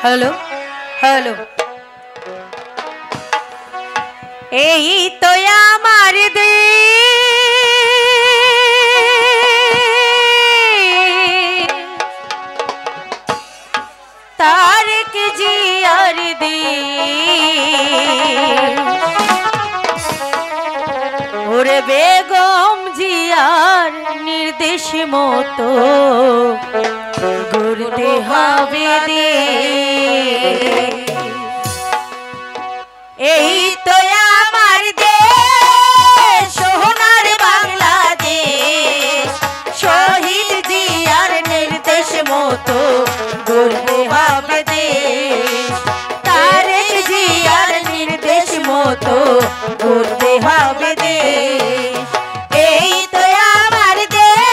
hello hello এই তো আমার দেশ তারেক জিয়ার দেশ ওরে বেগম জিয়ার নির্দেশ মতো গড়তে হবে দেশ এই তো আমার দেশ সোনার বাংলাদেশ শহীদ জিয়ার নির্দেশ মতো গড়তে হবে দেশ তারেক জিয়ার নির্দেশ মতো গড়তে হবে দেশ এই তো আমার দেশ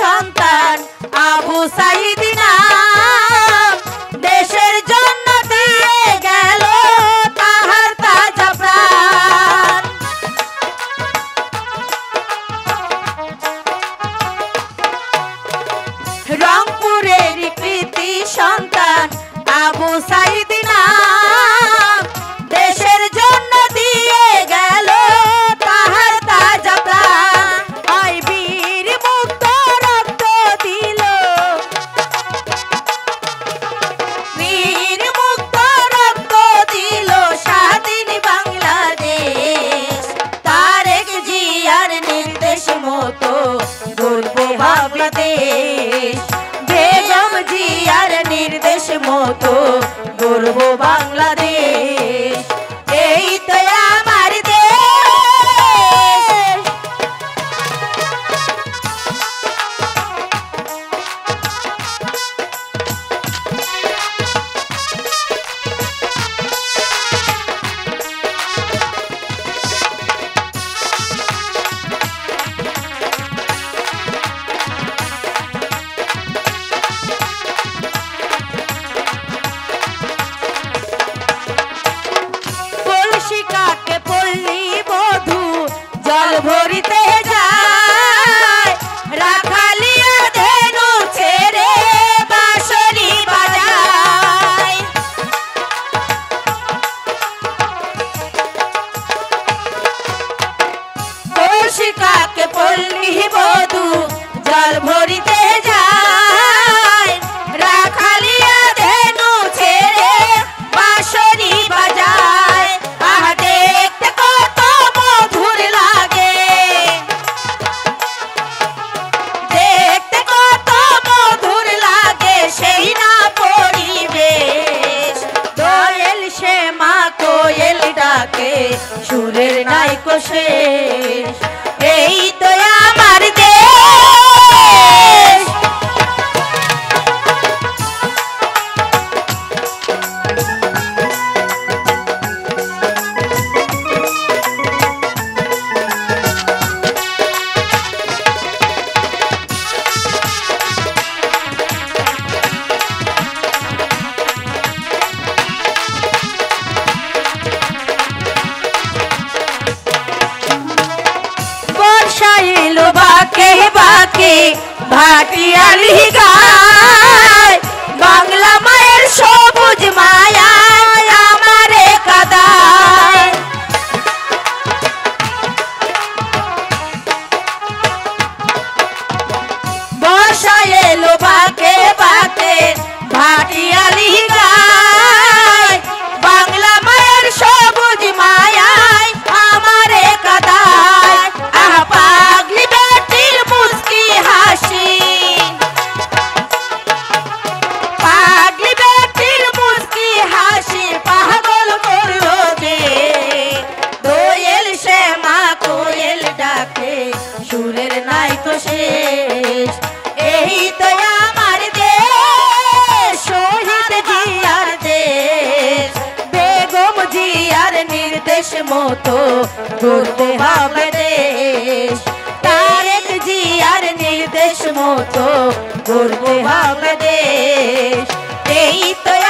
সন্তান আবু সাইদ নাম দেশের জন্য দিয়ে গেল তাহার তাজা প্রাণ রংপুরের কৃতি সন্তান আবু সাইদ নাম দেশের জন্য দিয়ে গেল তাহার তাজা প্রাণ আই বীর মুক্ত রক্ত দিল বীর মুক্ত রক্ত দিল স্বাধীন বাংলাদেশ তারেক জিয়ার নির্দেশ মতো গড়তে হবে দেশ বেগম জিয়ার নির্দেশ মতো গড়ব বাংলাদেশ এই তো আমার দেশ কাকে পল্লী বধূ জল ভরিতে যায় রাখালিয়া ধেনু ছেড়ে বাঁশরি বাজায় কাকে পল্লী বধূ জল ভরিতে যায় রাখালিয়া ধেনু ছেড়ে বাঁশরি বাজায় দেখতে কত মধুর লাগে দেখতে কত মধুর লাগে সেই না পরিবেশ দোয়েল সে মা কোয়েল ডাকে সুরের নাইকো শেষ এই তো আমার দেশ এলো বাকে বাকে ভাটিয়ালি গায় বাংলা মায়ের সবুজ মায়া আমারে কাদায় বর্ষা এলো বাকে বাকে ভাটিয়ালি গায় বাংলা মায়ের সবুজ মায়া আমারে কাদায় পাগলি বেটির মুস্কি হাসি পাগলি বেটির মুস্কি হাসি পাগল করলো যে দোয়েল সে মা কোয়েল ডাকে সুরের নাই তো শেষ এই তো আমার দেশ শহীদ জি মতো গড়তে হবে দেশ তারেক জিয়ার নির্দেশ মতো গড়তে হবে দেশ এই তো